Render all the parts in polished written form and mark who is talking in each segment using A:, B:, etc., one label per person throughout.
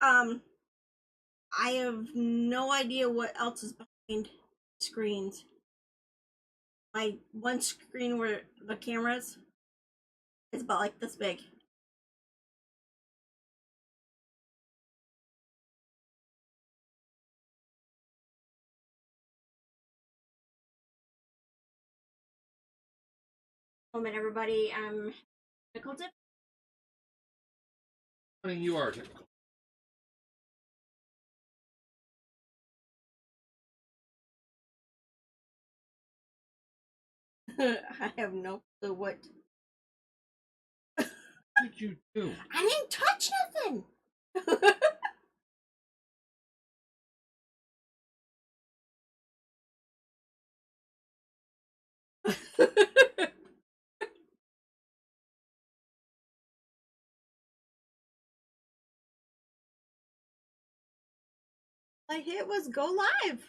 A: Um, I have no idea what else is behind screens. My one screen where the cameras is about like this big. Moment, everybody. I'm technical tip.
B: Honey, you are technical.
A: I have no clue what.
B: What did you do?
A: I didn't touch nothing. I hit was go live.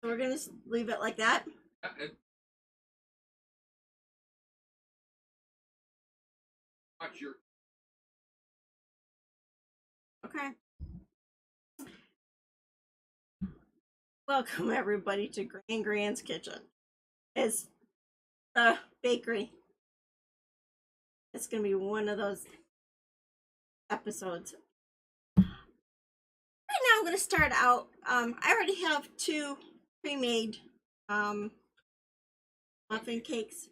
A: So we're gonna leave it like that.
B: Watch your.
A: Okay. Welcome everybody to Grand's Kitchen. It's the bakery. It's gonna be one of those episodes. Right now, I'm gonna start out. I already have two pre-made muffin cakes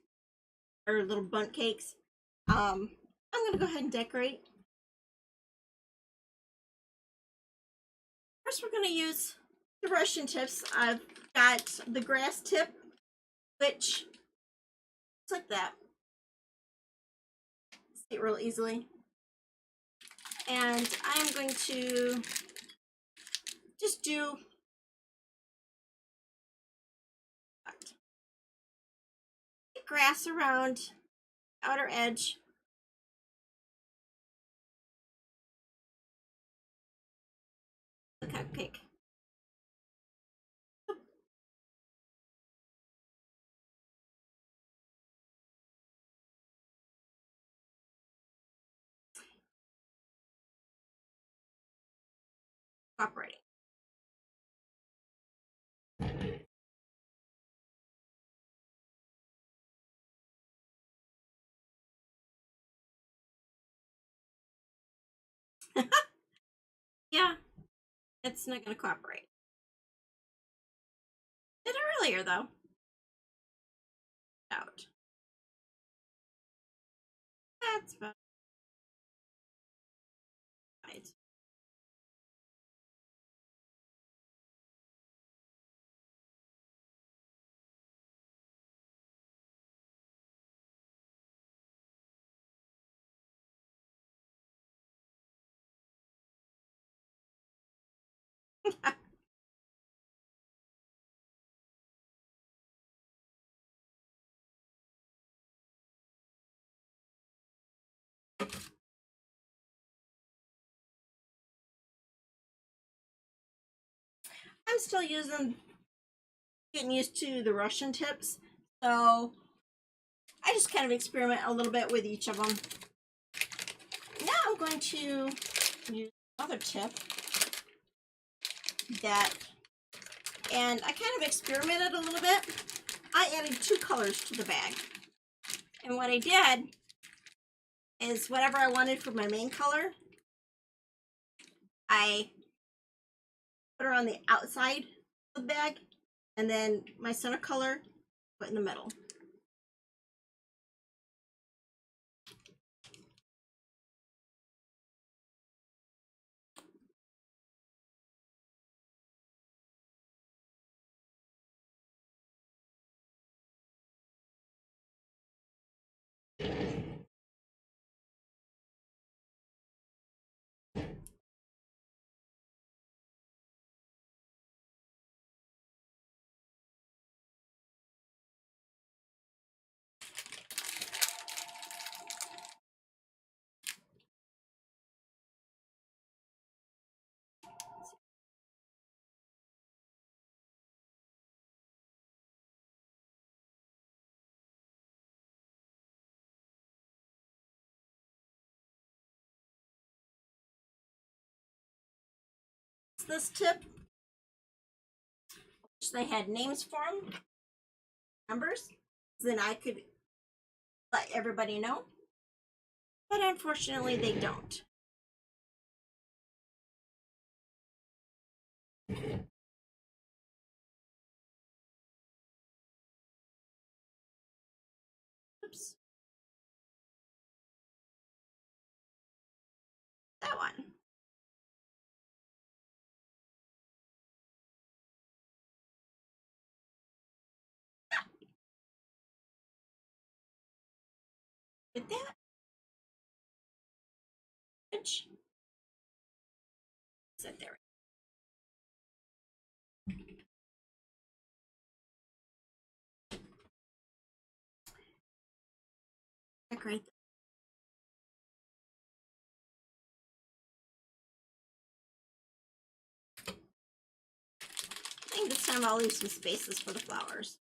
A: or little bundt cakes. I'm gonna go ahead and decorate. First, we're gonna use the Russian tips. I've got the grass tip, which it's like that. See it real easily. And I'm going to just do grass around outer edge. The cupcake. Operating. Yeah, it's not going to cooperate. Did it earlier though. Out. That's about right. I'm still getting used to the Russian tips, so I just kind of experiment a little bit with each of them. Now I'm going to use another tip and I kind of experimented a little bit. I added two colors to the bag, and what I did is whatever I wanted for my main color, I put her on the outside of the bag, and then my center color put in the middle. this tip. Wish they had names for them, numbers, then I could let everybody know. But unfortunately, they don't. Oops. That one. Did that? Sit there. Great. I think this time I'll leave some spaces for the flowers.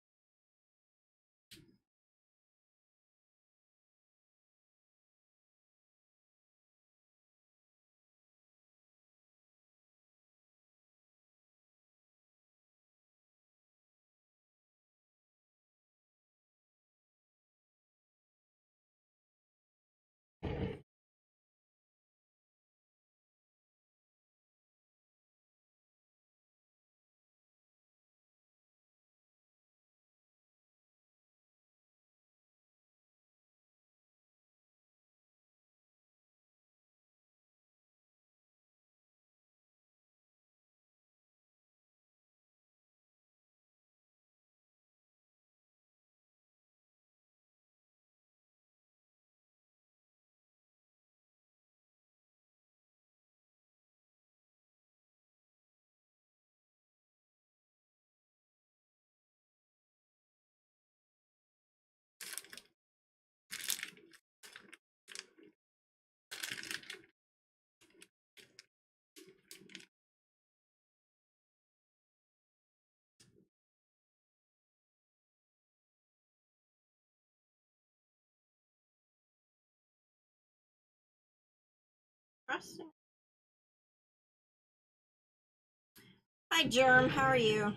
A: Hi, Germ. How are you?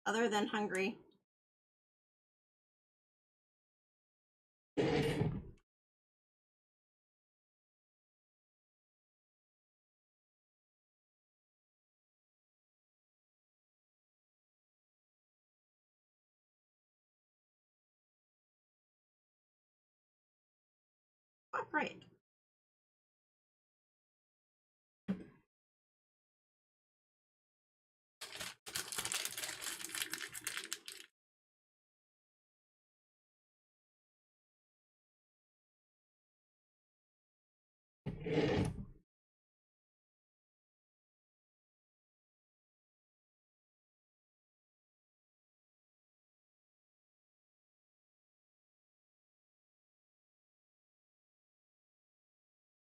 A: Other than hungry. Oh, great.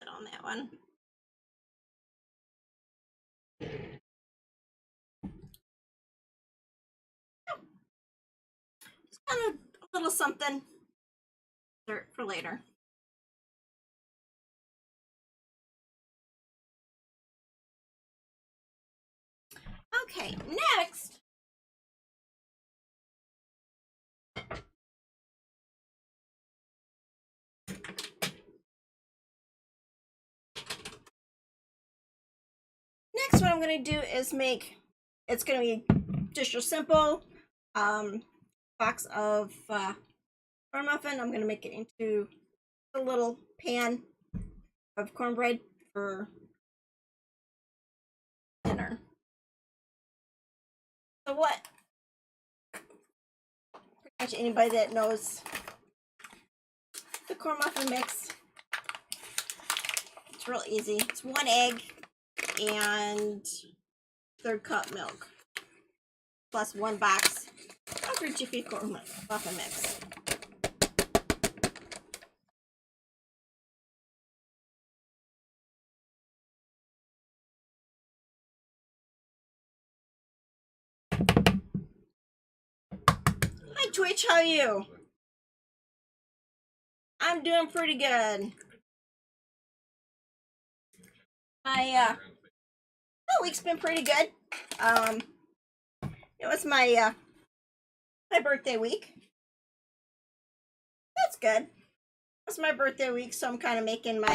A: Put on that one. Just kind of a little something for later. Okay, next. Next, what I'm going to do is make, it's going to be just your simple box of corn muffin. I'm going to make it into a little pan of cornbread for dinner. So what? Pretty much anybody that knows the corn muffin mix, it's real easy. It's 1 egg and 1/3 cup milk plus 1 box of your Jiffy corn muffin mix. Hi Twitch, how are you? I'm doing pretty good. My The week's been pretty good. It was my my birthday week. That's good. It's my birthday week, so I'm kind of making my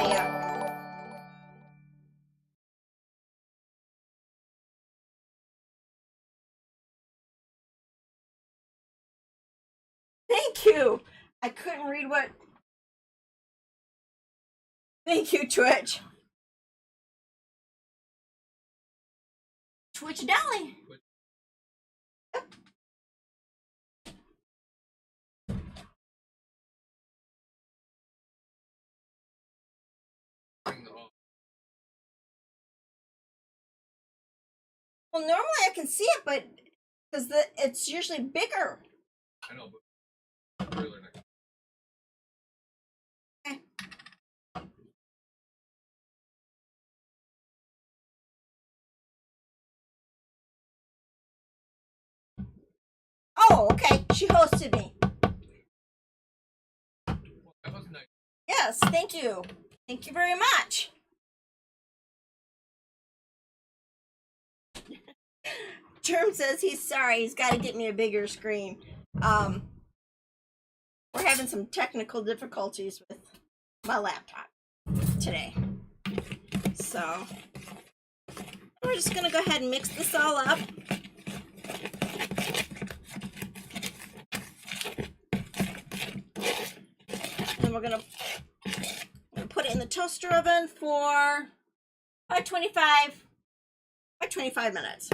A: Thank you. I couldn't read what. Thank you, Twitch. Twitch Deli. Well, normally I can see it, but because it's usually bigger.
B: I know, but trailer next.
A: Okay. Oh, okay. She hosted me.
B: Well, that was nice.
A: Yes, thank you. Thank you very much. Germ says he's sorry. He's got to get me a bigger screen. We're having some technical difficulties with my laptop today. So we're just going to go ahead and mix this all up. And we're going to put it in the toaster oven for about 25 minutes.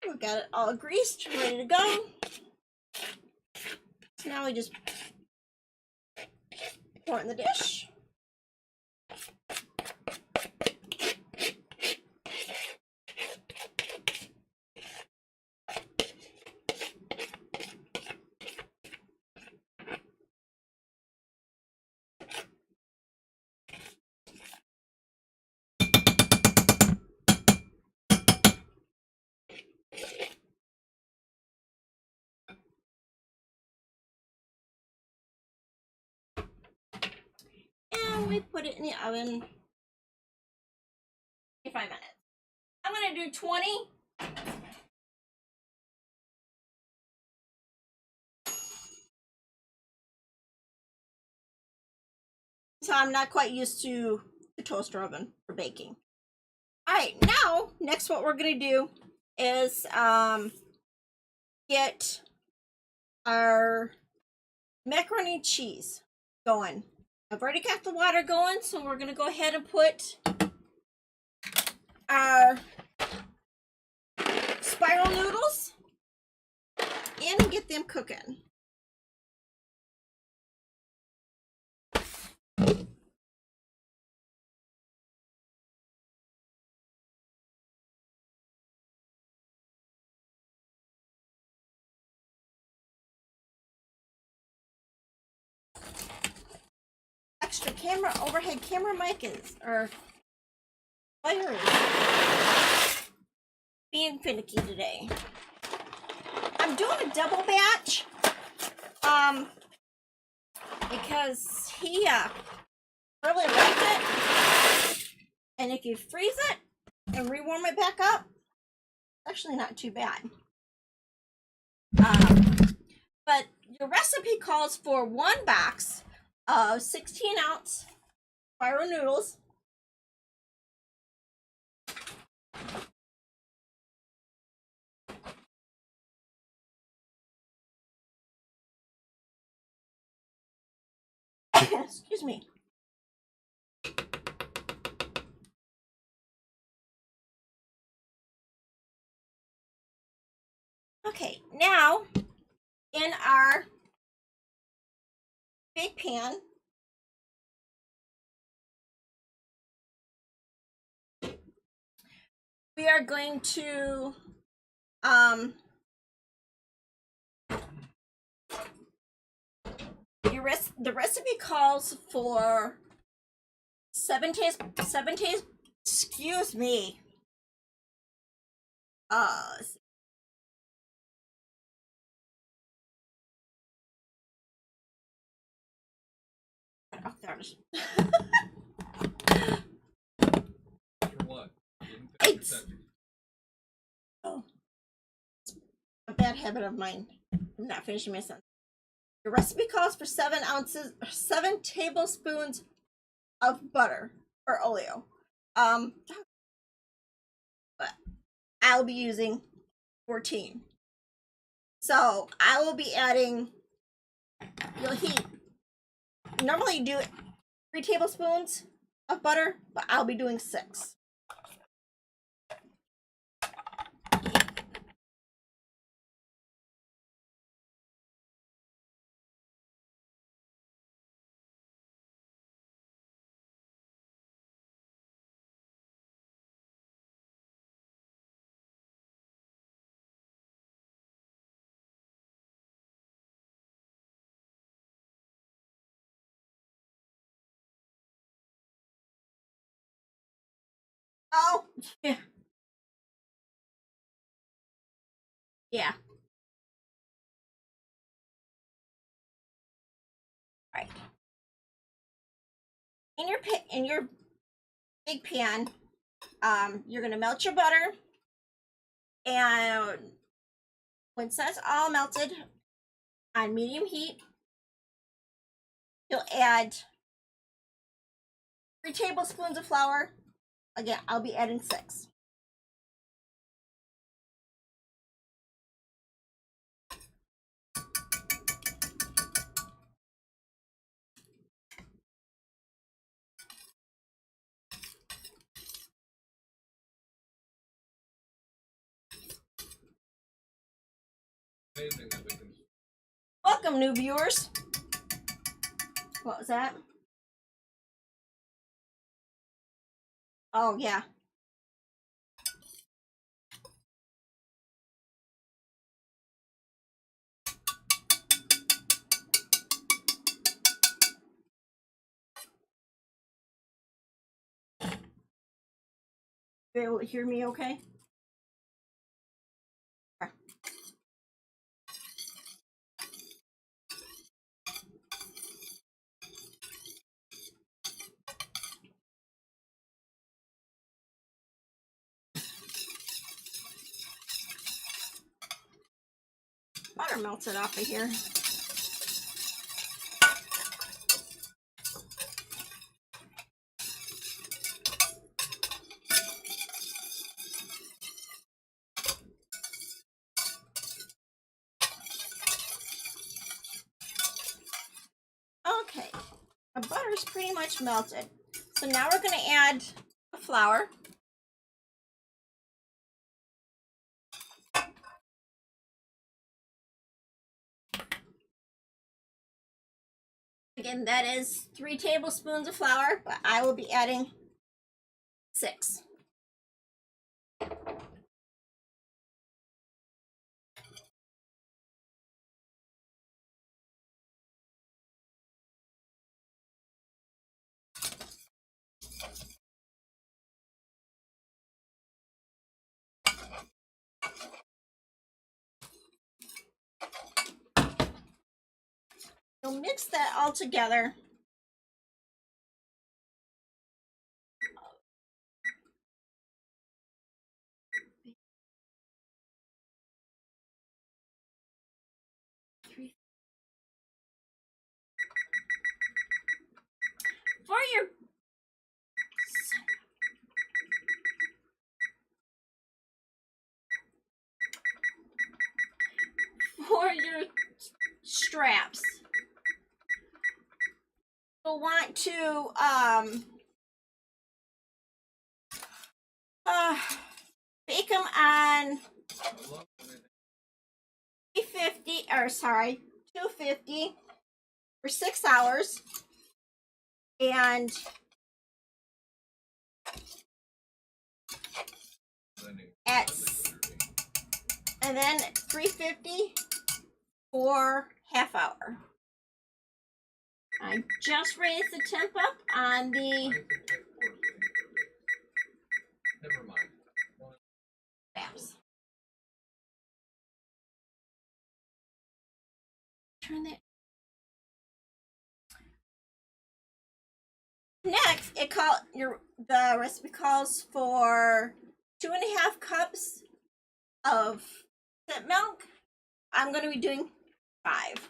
A: We've got it all greased, ready to go. So now we just pour it in the dish. And we put it in the oven 25 minutes. I'm going to do 20. So I'm not quite used to the toaster oven for baking. All right, now, next what we're going to do is get our macaroni and cheese going. I've already got the water going, so we're going to go ahead and put our spiral noodles in and get them cooking. Extra camera, overhead camera mic is, or fire is being finicky today. I'm doing a double batch, because he really liked it, and if you freeze it and rewarm it back up, it's actually not too bad. But your recipe calls for 1 box of 16-ounce spiral noodles. Excuse me. Okay, now in our big pan. We are going to the recipe calls for seven tablespoons. Excuse me. Let's see. Oh, there it is.
B: For what?
A: It's oh, a bad habit of mine. I'm not finishing my sentence. The recipe calls for 7 tablespoons of butter or oleo. But I'll be using 14. So I will be adding. You'll heat. Normally you do 3 tablespoons of butter, but I'll be doing 6. Oh, yeah. Yeah. Right. In your big pan, you're gonna melt your butter, and once that's all melted on medium heat, you'll add 3 tablespoons of flour. Again, I'll be adding 6.
B: Amazing that we can.
A: Welcome, new viewers. What was that? Oh, yeah. You able to hear me okay? Butter melted off of here. Okay, our butter's pretty much melted. So now we're going to add the flour. Again, that is 3 tablespoons of flour, but I will be adding 6. You'll mix that all together. For your straps, you'll want to bake them on 350, or sorry, 250 for 6 hours. And at and then 350 for half hour. I just raised the temp up on the
B: Never mind.
A: apps. Turn that. Next, the recipe calls for 2.5 cups of milk. I'm going to be doing 5.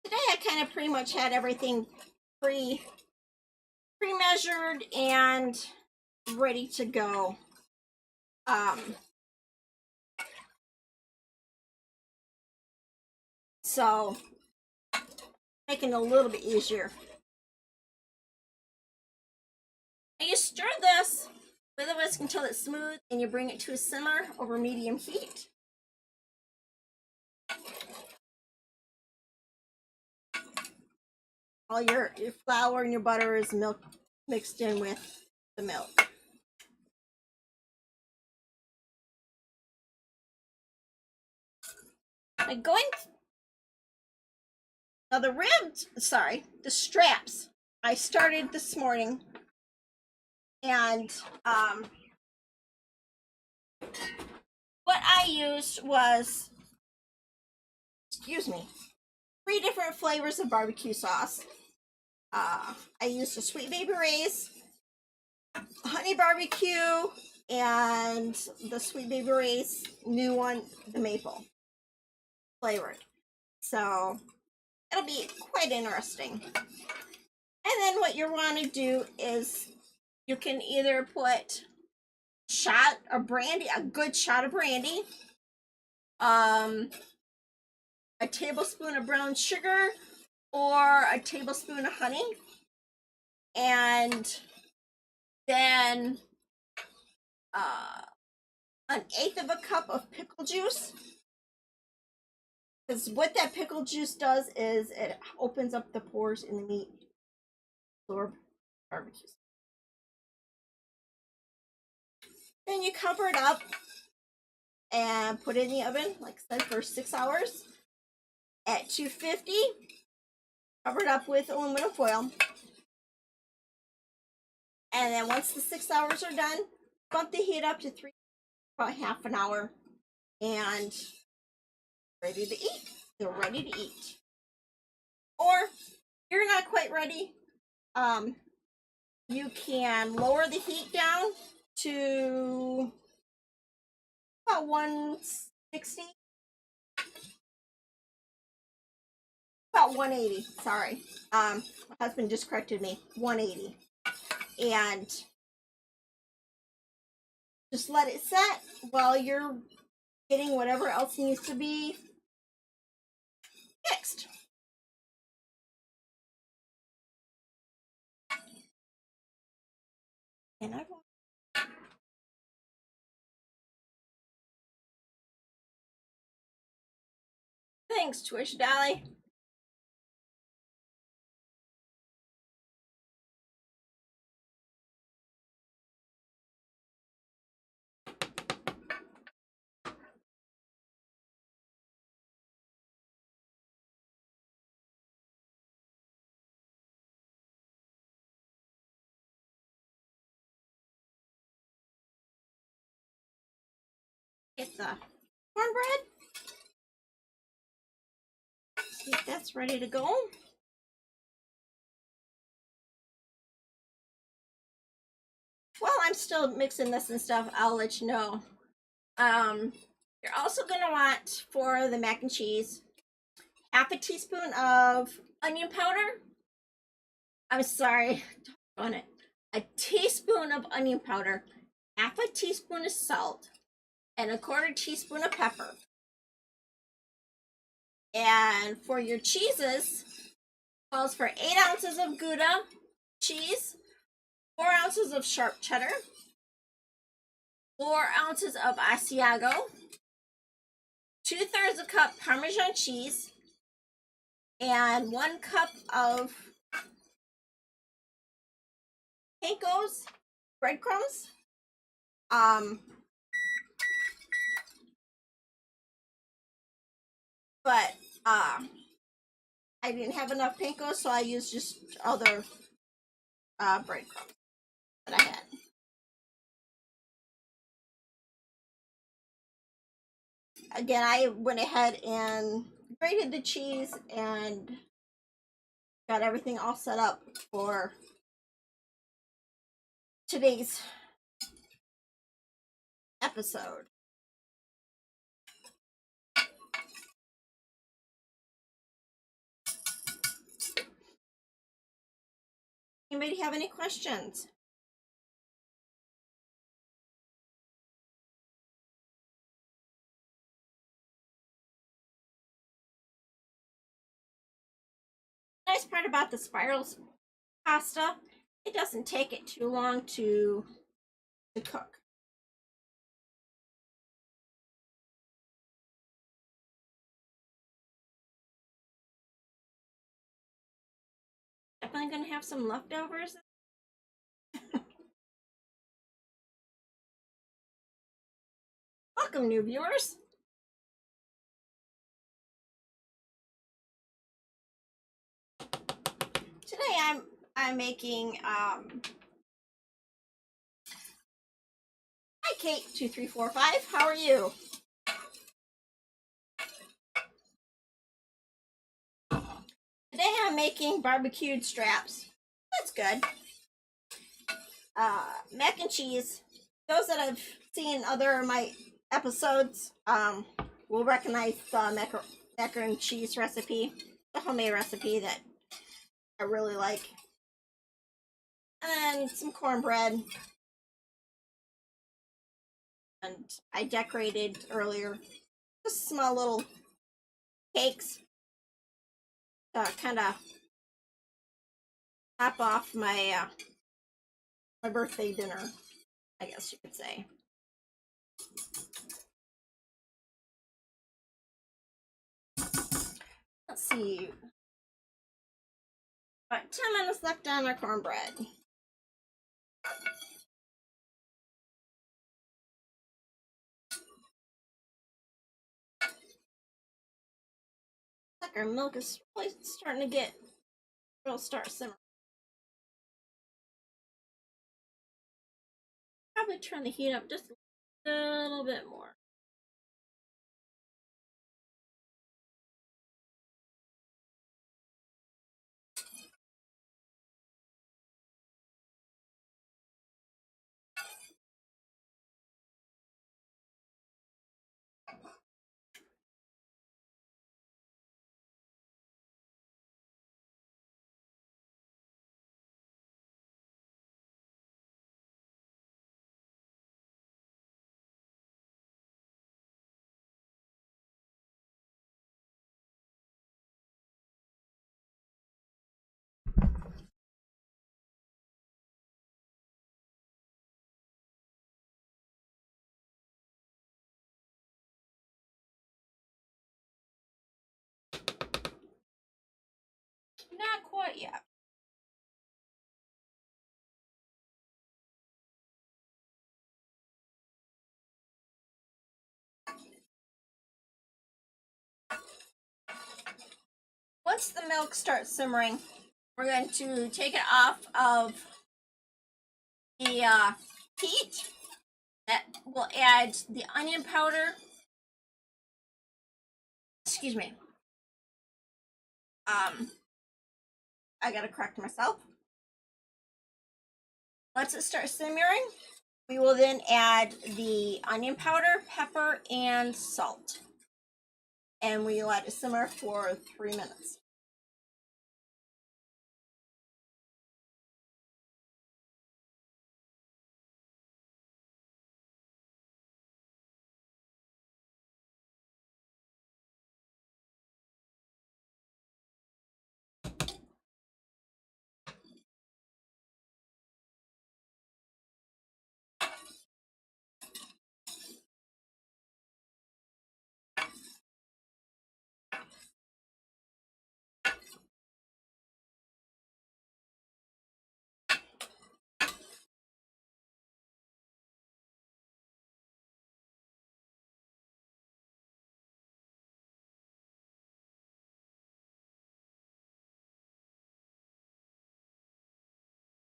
A: Today I kind of pretty much had everything pre-measured and ready to go. So making it a little bit easier. And you stir this with a whisk until it's smooth, and you bring it to a simmer over medium heat. All your flour and your butter is mixed in with the milk. Now now the straps I started this morning, and what I used was, 3 different flavors of barbecue sauce. I used a Sweet Baby Ray's, honey barbecue, and the Sweet Baby Ray's new one, the maple flavored. So it'll be quite interesting. And then what you want to do is you can either put a good shot of brandy, a tablespoon of brown sugar, or a tablespoon of honey, and then 1/8 of a cup of pickle juice. Because what that pickle juice does is it opens up the pores in the meat. Absorb barbecue. Then you cover it up and put it in the oven, like I said, for 6 hours at 250. Cover it up with aluminum foil. And then once the 6 hours are done, bump the heat up to 3, about half an hour, and ready to eat. They're ready to eat. Or if you're not quite ready, you can lower the heat down to about 160, about 180. Sorry, my husband just corrected me. 180, and just let it set while you're getting whatever else needs to be fixed. And I will. Thanks, Twish Dolly. Get the cornbread. See if that's ready to go. while I'm still mixing this and stuff, I'll let you know. You're also gonna want, for the mac and cheese, half a teaspoon of onion powder. I'm sorry, on it. A teaspoon of onion powder, half a teaspoon of salt, and a quarter teaspoon of pepper. And for your cheeses, calls for 8 ounces of Gouda cheese, 4 ounces of sharp cheddar, 4 ounces of Asiago, 2/3 a cup Parmesan cheese, and 1 cup of Panko's breadcrumbs. But I didn't have enough Panko, so I used just other breadcrumbs that I had. Again, I went ahead and grated the cheese and got everything all set up for today's episode. Anybody have any questions? The nice part about the spirals pasta, it doesn't take it too long to cook. Definitely gonna have some leftovers. Welcome, new viewers. Today I'm making hi Kate 2345. How are you? Today I'm making barbecued straps. That's good. Mac and cheese. Those that have seen other of my episodes will recognize the mac and cheese recipe, the homemade recipe that I really like. And some cornbread. And I decorated earlier just small little cakes to kind of top off my my birthday dinner, I guess you could say. Let's see. About 10 minutes left on our cornbread. Like our milk is really starting to get, it'll start simmering. Probably turn the heat up just a little bit more. Not quite yet. Once the milk starts simmering, we're going to take it off of the heat. That will add the onion powder. Excuse me. I gotta correct myself. Once it starts simmering, we will then add the onion powder, pepper, and salt. And we let it simmer for 3 minutes.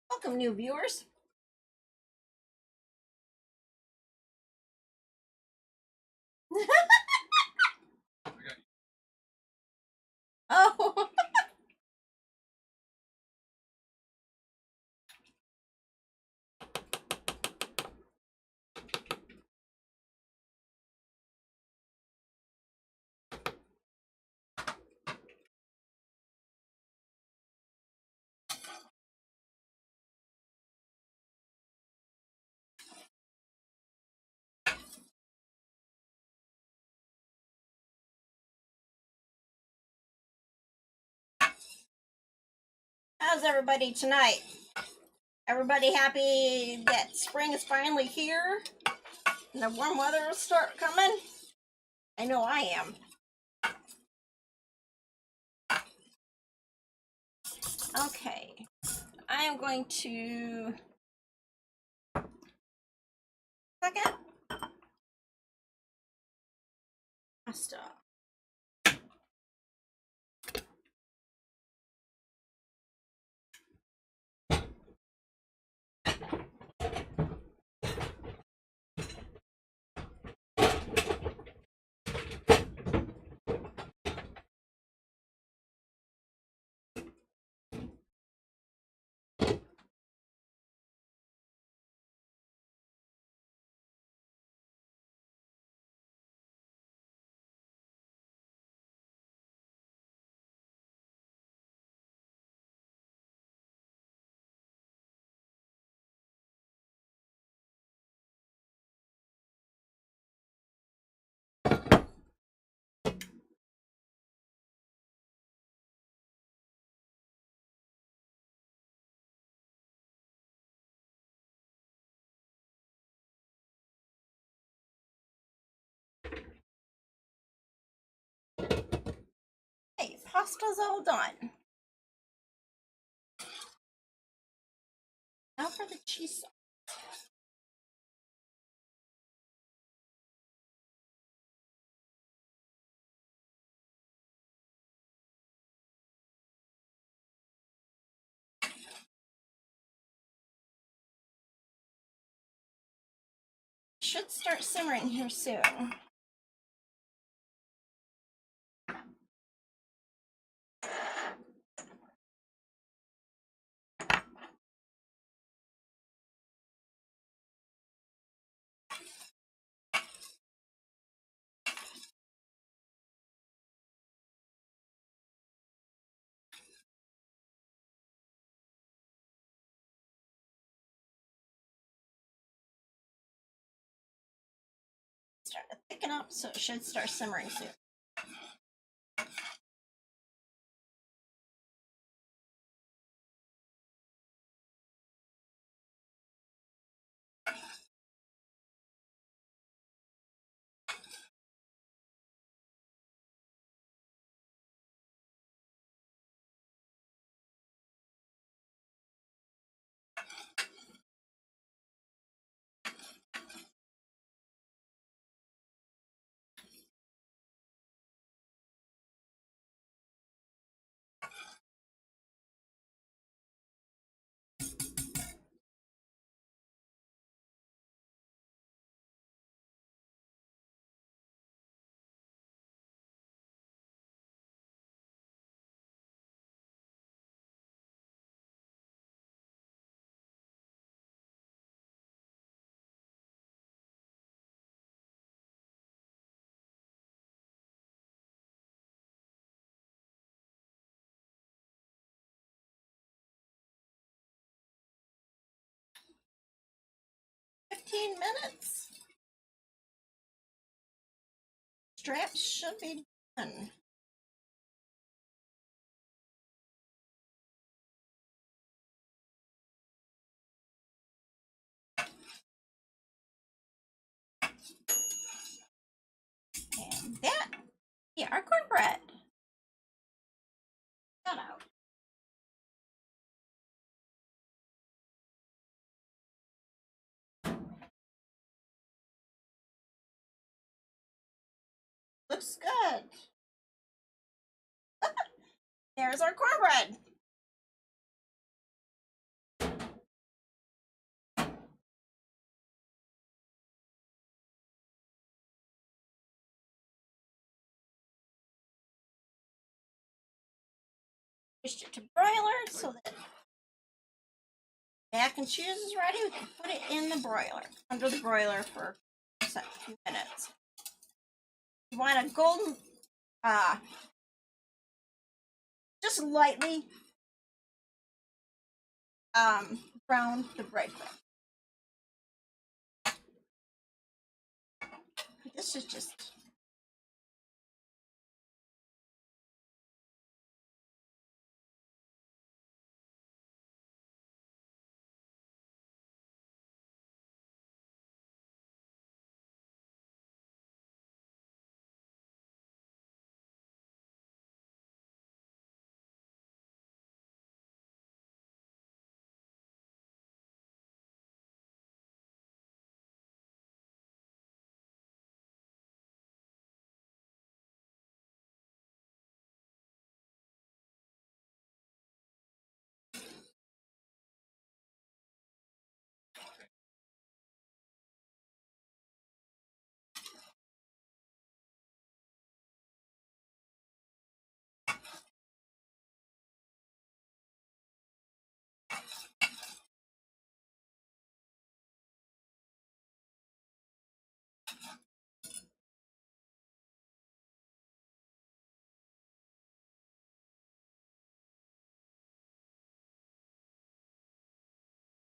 A: Welcome, new viewers. Oh, how's everybody tonight? Everybody happy that spring is finally here and the warm weather will start coming? I know I am. Okay, I am going to second pasta. Hey, pasta's all done. Now for the cheese sauce. Should start simmering here soon. Starting to thicken up, so it should start simmering soon. 15 minutes. Straps should be done. And that, yeah, our cornbread. That out. Looks good. There's our cornbread. Switched it to broiler so that mac and cheese is ready. We can put it in the broiler, under the broiler for a few minutes. You want a golden, just lightly brown the breadcrumb. This is just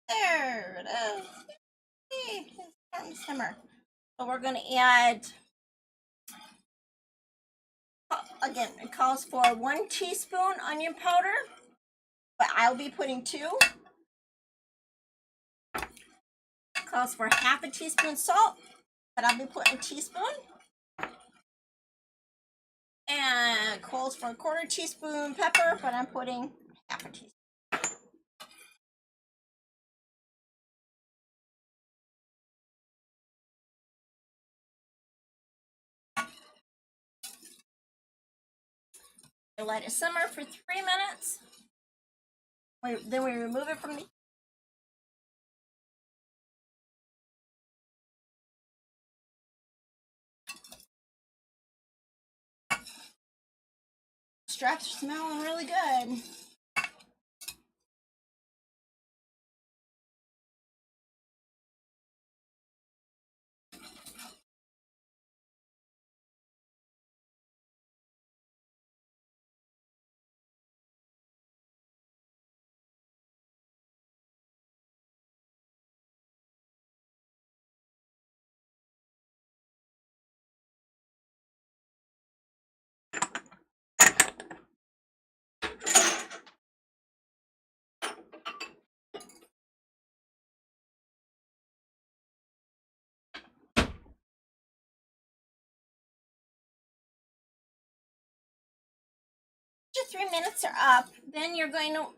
A: there it is. Hey, it's starting to simmer. So we're going to add, again, it calls for 1 teaspoon onion powder, but I'll be putting 2. It calls for half a teaspoon salt, but I'll be putting a teaspoon. And it calls for a 1/4 teaspoon pepper, but I'm putting half a teaspoon. I let it simmer for 3 minutes. Then we remove it from the straps are smelling really good. After 3 minutes are up, then you're going to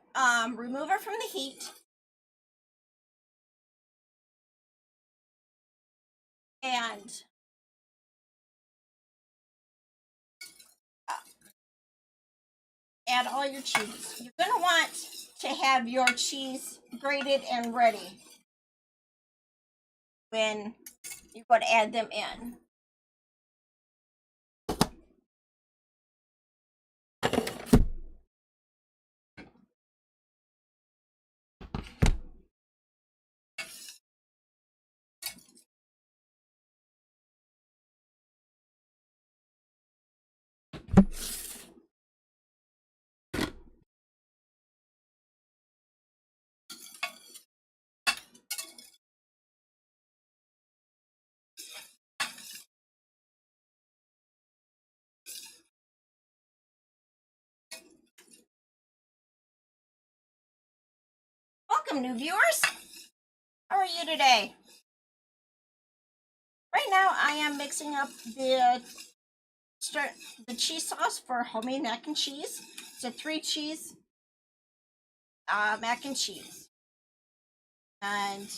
A: remove it from the heat. And add all your cheese. You're going to want to have your cheese grated and ready when you're going to add them in. Welcome, new viewers. How are you today? Right now, I am mixing up the cheese sauce for homemade mac and cheese. It's a 3-cheese mac and cheese, and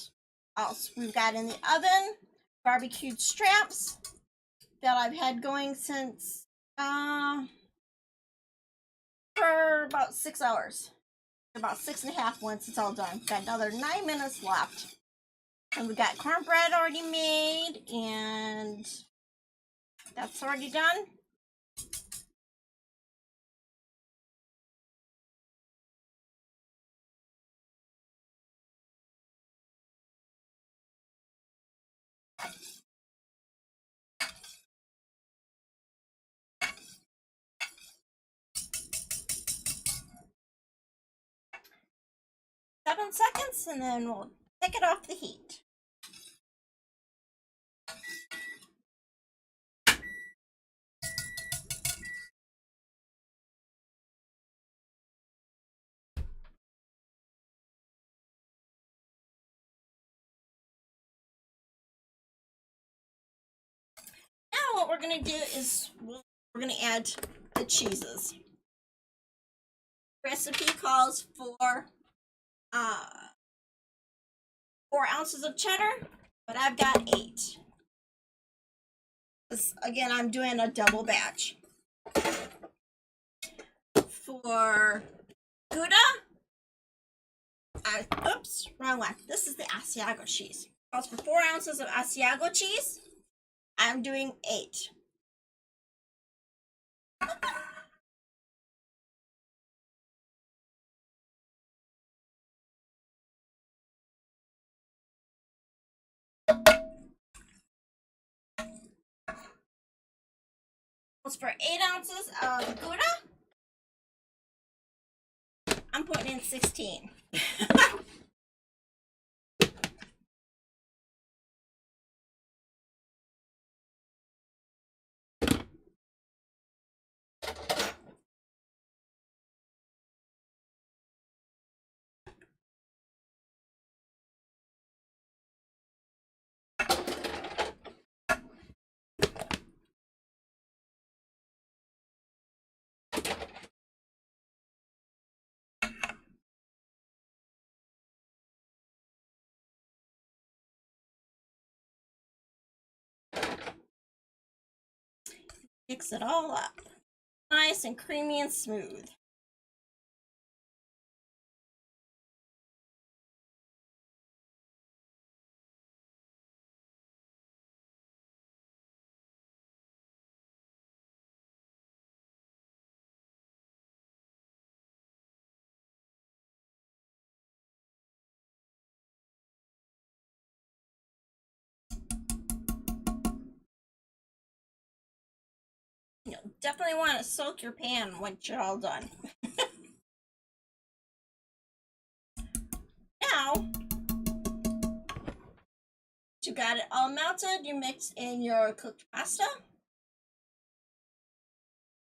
A: also we've got in the oven barbecued straps that I've had going since for about 6 hours. About 6.5 once it's all done. Got another 9 minutes left. And we got cornbread already made, and that's already done. Seven seconds, and then we'll take it off the heat. Now what we're going to do is we're going to add the cheeses. Recipe calls for 4 ounces of cheddar, but I've got 8. Again, I'm doing a double batch. For Gouda, oops, wrong one. This is the Asiago cheese. Calls for 4 ounces of Asiago cheese. I'm doing 8. Calls for 8 ounces of Gouda. I'm putting in 16. Mix it all up. Nice and creamy and smooth. You'll definitely want to soak your pan once you're all done. Now, you got it all melted, you mix in your cooked pasta.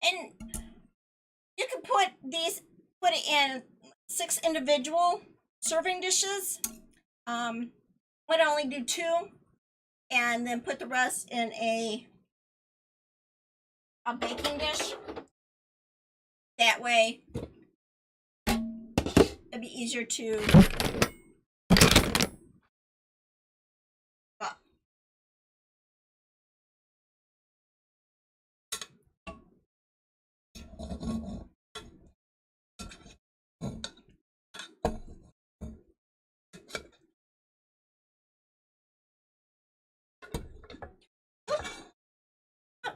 A: And you can put it in 6 individual serving dishes. Would only do 2, and then put the rest in a baking dish. That way, it'd be easier to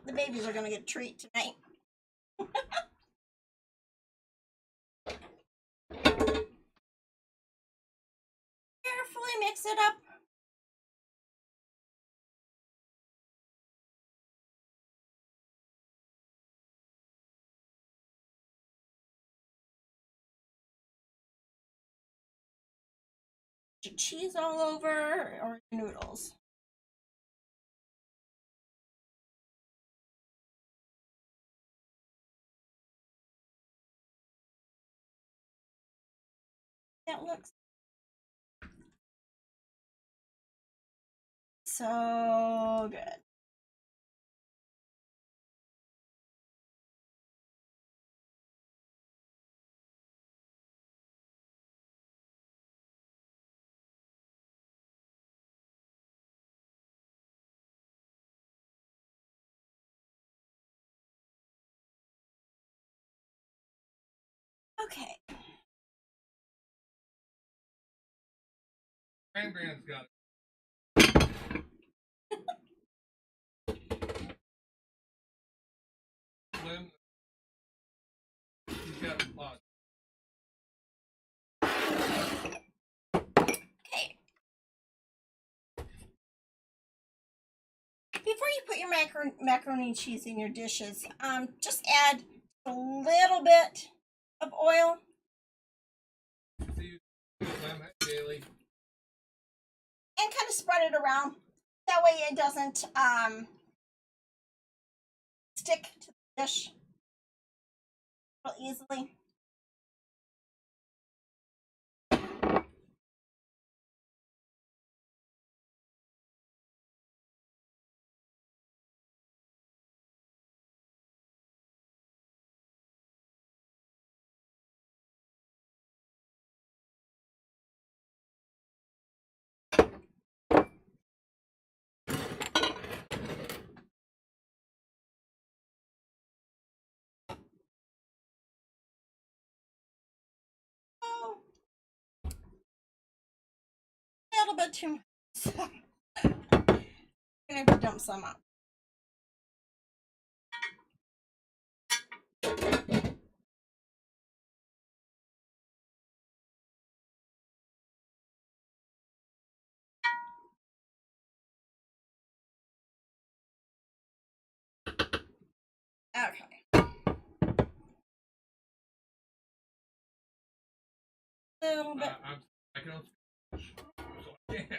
A: the babies are going to get a treat tonight. Carefully mix it up. Your cheese all over, or noodles. That looks so good. Okay.
B: Grand's got swim. He's got a pot.
A: Okay. Before you put your macaroni and cheese in your dishes, just add a little bit of oil.
B: See you swim daily.
A: And kind of spread it around. That way it doesn't stick to the dish real easily. Oh, a little bit too much. I'm going to dump some out. Okay. A little bit.
B: I can only so I can't.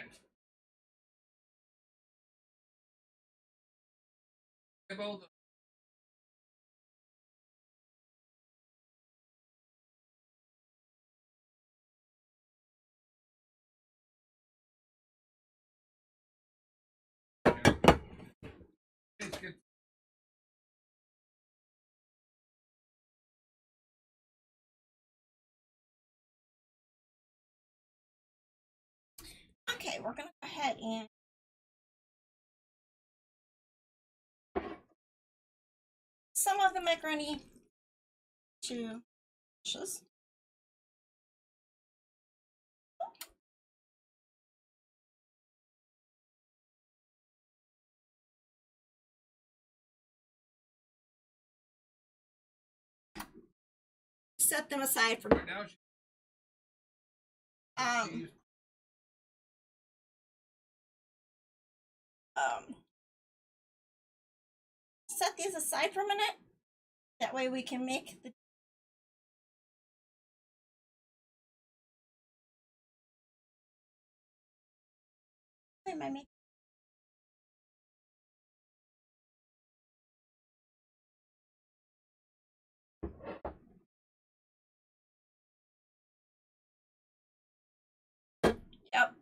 B: About the it's good.
A: Okay, we're going to go ahead and some of the macaroni to dishes. Set them aside for
B: Right now, she's
A: set these aside for a minute. That way we can make the am I making? Yep.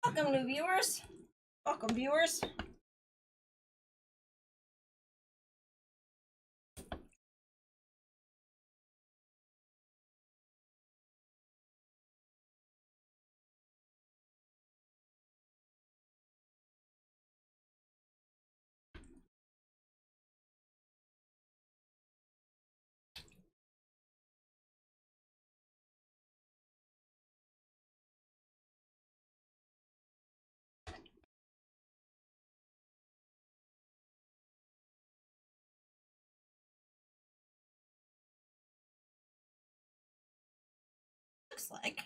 A: Welcome, new viewers. Welcome, viewers. Looks like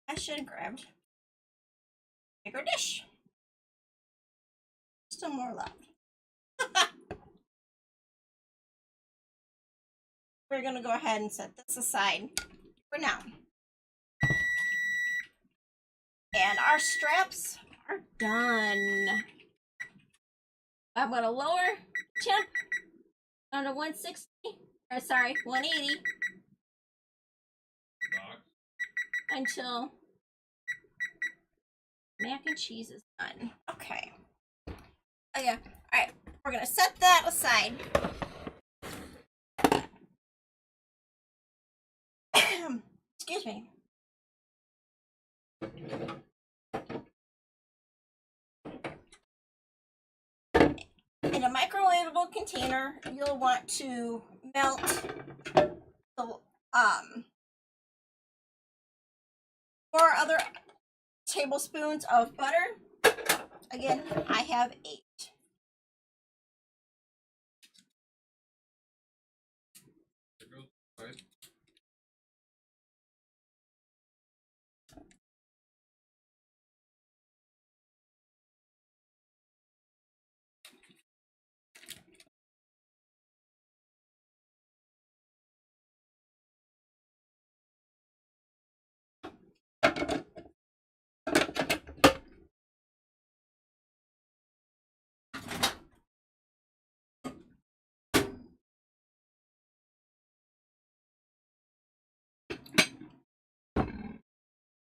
A: I should have grabbed a bigger dish. Still more left. We're going to go ahead and set this aside for now. And our straps are done. I'm gonna lower temp down to 160, or sorry, 180
B: Box.
A: until mac and cheese is done. Okay. Oh yeah. All right. We're gonna set that aside. Excuse me. In a microwavable container, you'll want to melt the 4 other tablespoons of butter. Again, I have 8.
B: There goes the side.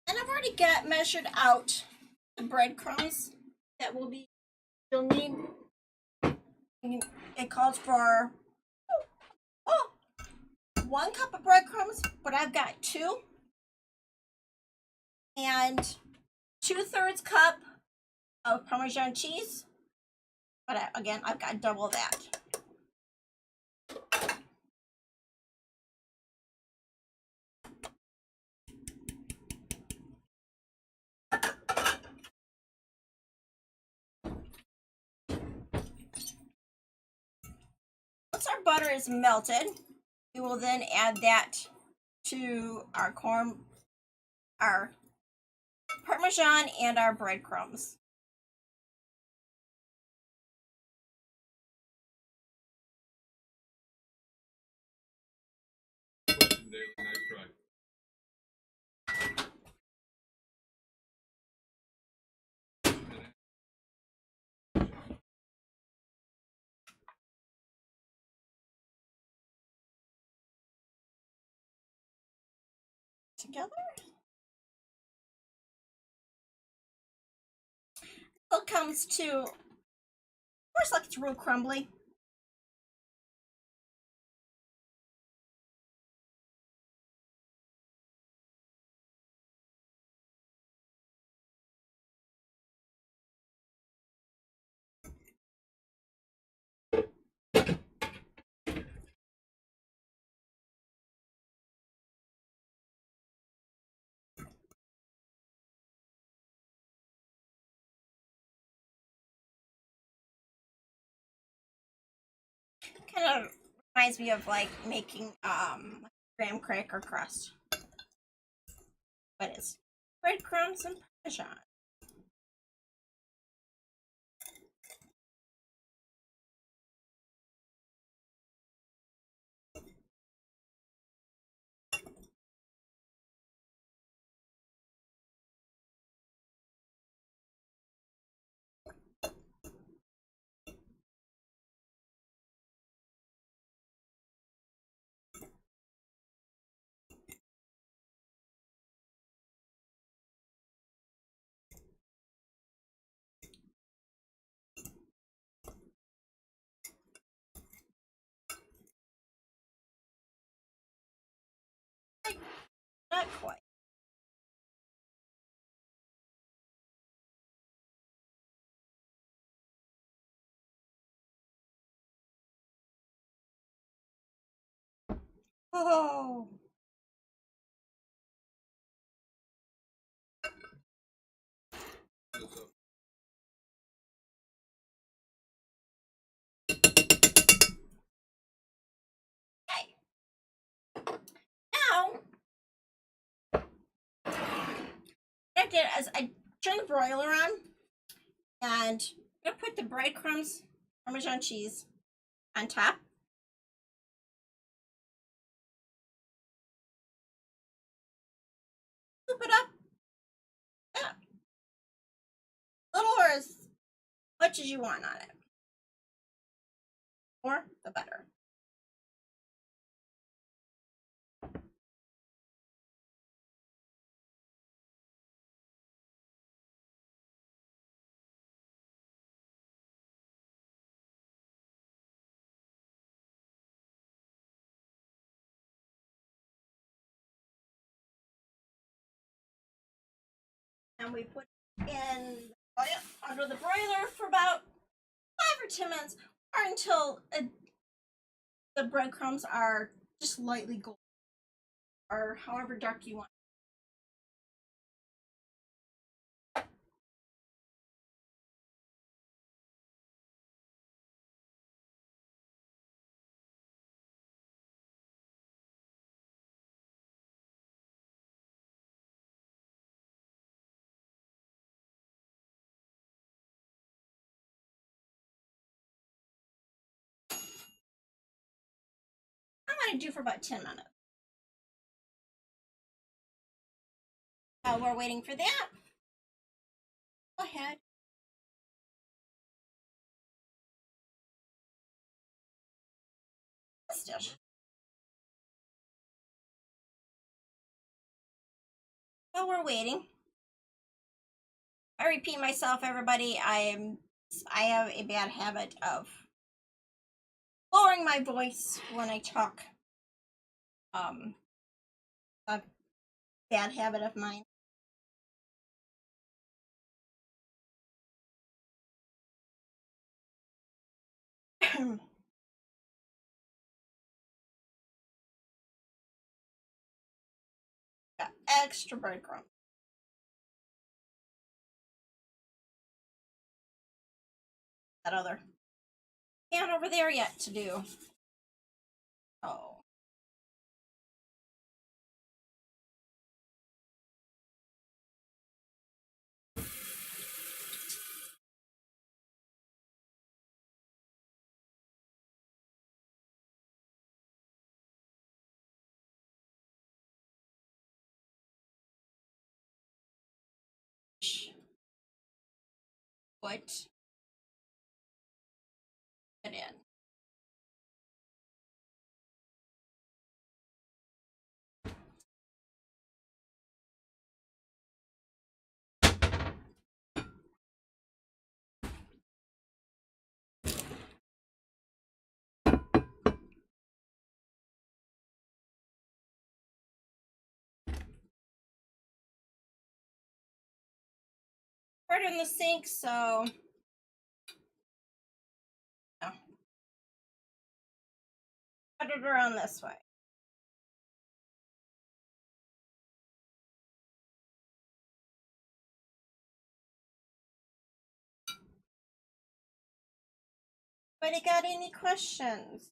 A: And I've already got measured out the breadcrumbs that you'll need. It calls for 1 cup of breadcrumbs, but I've got 2. And 2/3 cup of Parmesan cheese. But again, I've got double that. Once our butter is melted, we will then add that to our Parmesan and our breadcrumbs.
B: Question, Daily. Nice try.
A: Together. It comes to, first, like it's real crumbly. Kind of reminds me of like making graham cracker crust, but it's breadcrumbs and Parmesan. Not quite. Oh.
B: This up.
A: Okay. Now, what I did is I turned the broiler on, and I'm gonna put the breadcrumbs, Parmesan cheese on top. Scoop it up. Yeah. as much as you want on it. More, the better. And we put it in under the broiler for about 5 or 10 minutes, or until the breadcrumbs are just lightly golden, or however dark you want. I'm going to do for about 10 minutes. While we're waiting for that, go ahead. This dish. While we're waiting, I repeat myself, everybody. I have a bad habit of lowering my voice when I talk. A bad habit of mine. Got extra breadcrumb. That other pan over there yet to do. Oh. Put it in. Put it in the sink, so no. Put it around this way. Anybody got any questions?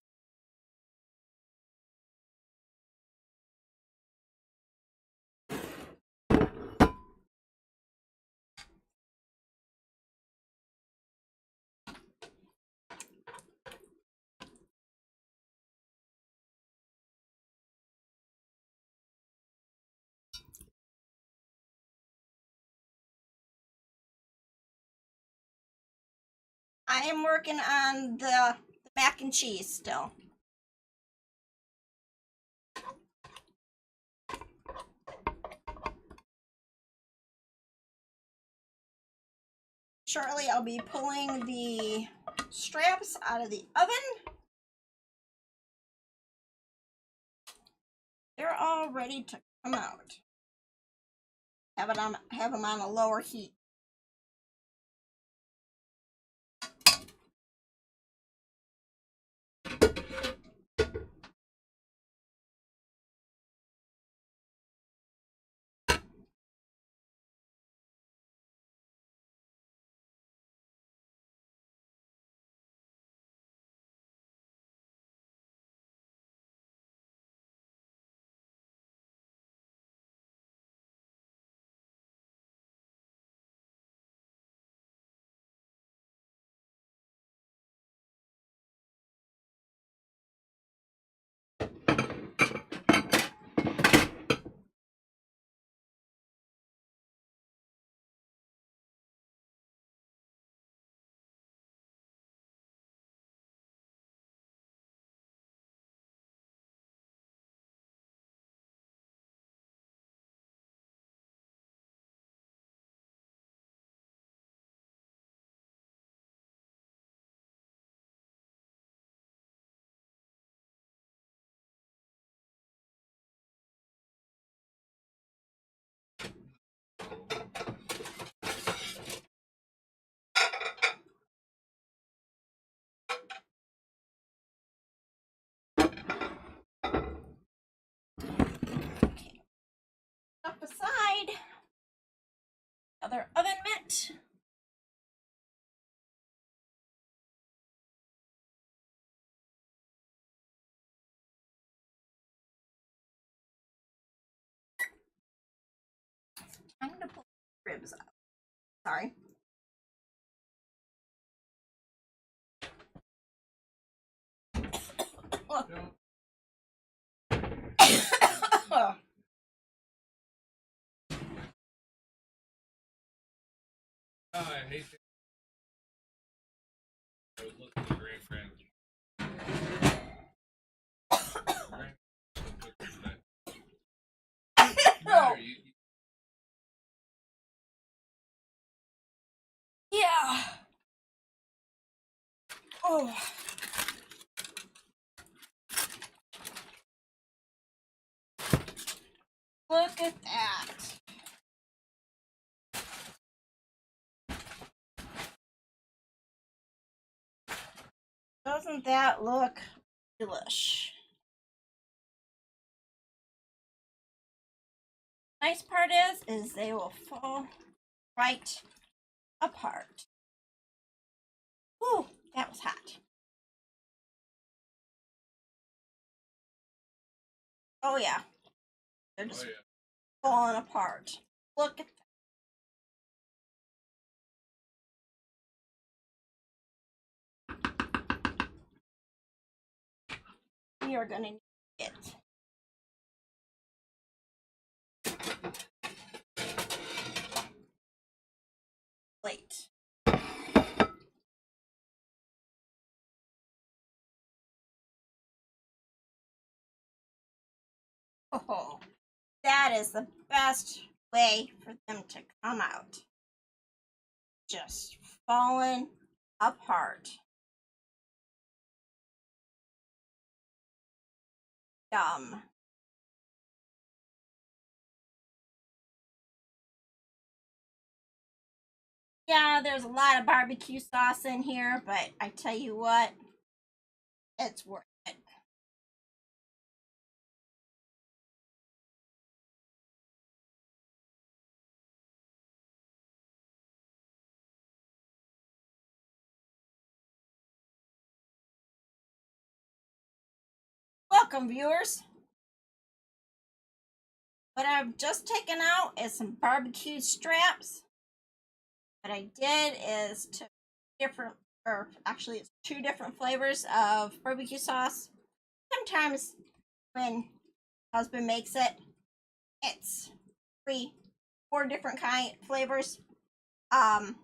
A: I am working on the mac and cheese still. Shortly, I'll be pulling the straps out of the oven. They're all ready to come out. Have them on a lower heat. aside. Other oven mitt. I'm gonna pull the ribs out. Sorry. Look. Oh.
B: I hate it. I was listening to Grand.
A: Oh. Yeah. Oh. Look at that. Doesn't that look delish? Nice part is they will fall right apart. Ooh, that was hot. Oh yeah, they're just falling apart. Look at that. We are gonna need it. Plate. Oh, that is the best way for them to come out. Just falling apart. Yum. Yeah, there's a lot of barbecue sauce in here, but I tell you what, it's worth it. Welcome, viewers. What I've just taken out is some barbecue straps. What I did is to different, or actually it's 2 different flavors of barbecue sauce. Sometimes when husband makes it, it's 3, 4 different kind flavors. But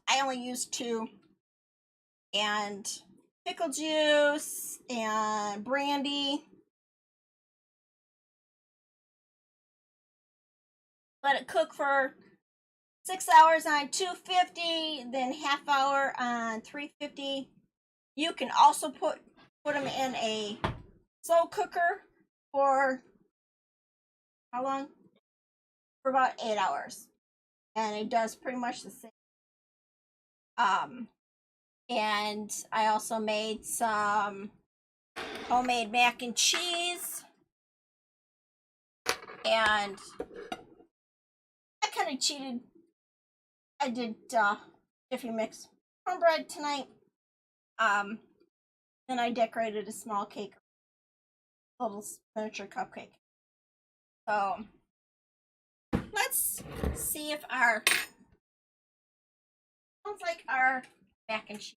A: I only use 2, and pickle juice and brandy. Let it cook for 6 hours on 250, then half hour on 350. You can also put them in a slow cooker for how long? For about 8 hours, and it does pretty much the same. And I also made some homemade mac and cheese, and I kind of cheated. I did Jiffy Mix cornbread tonight. Then I decorated a small cake, a little miniature cupcake. So let's see if our sounds like our mac and cheese.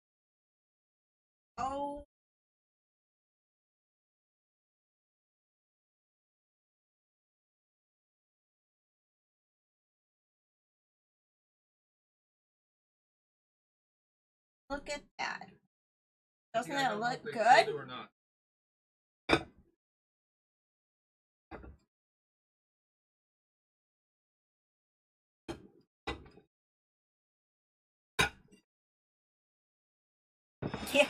A: Oh, look at that! Doesn't it look good?
B: Or not.
A: Yeah.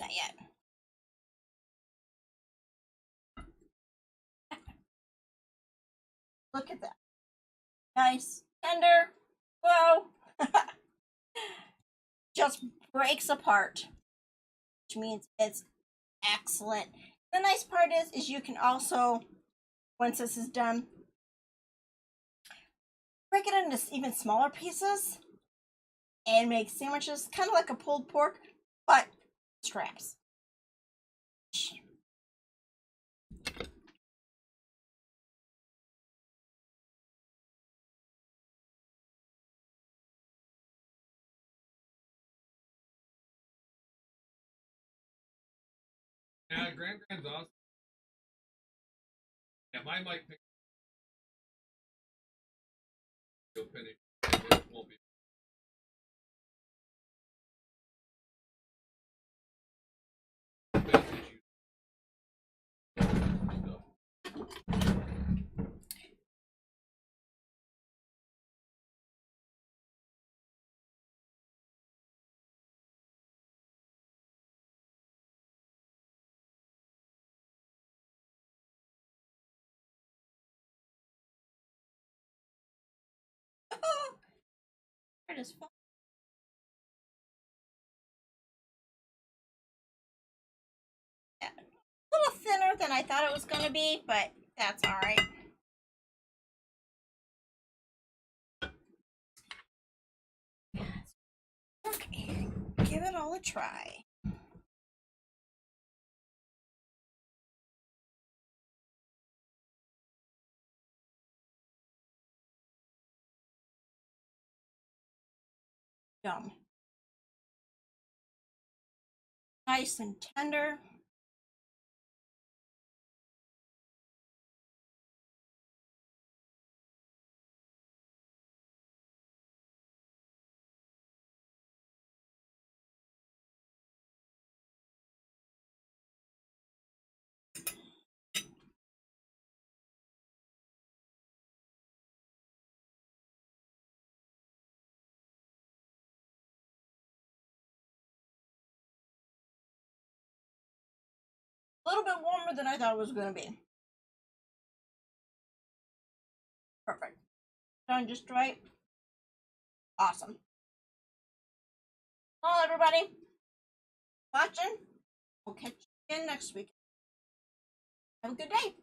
A: Not yet. Look at that. Nice. Tender. Whoa. Just breaks apart. Which means it's excellent. The nice part is you can also, once this is done, break it into even smaller pieces and make sandwiches, kind of like a pulled pork, but scraps.
B: Yeah, Grand's awesome. Yeah, mine might pick. You'll finish. It won't be.
A: It is fun. Yeah. A little thinner than I thought it was going to be, but that's all right. Okay, give it all a try. Yum. Nice and tender. A little bit warmer than I thought it was going to be. Perfect. Done just right. Awesome. Well, everybody, watching. We'll catch you again next week. Have a good day.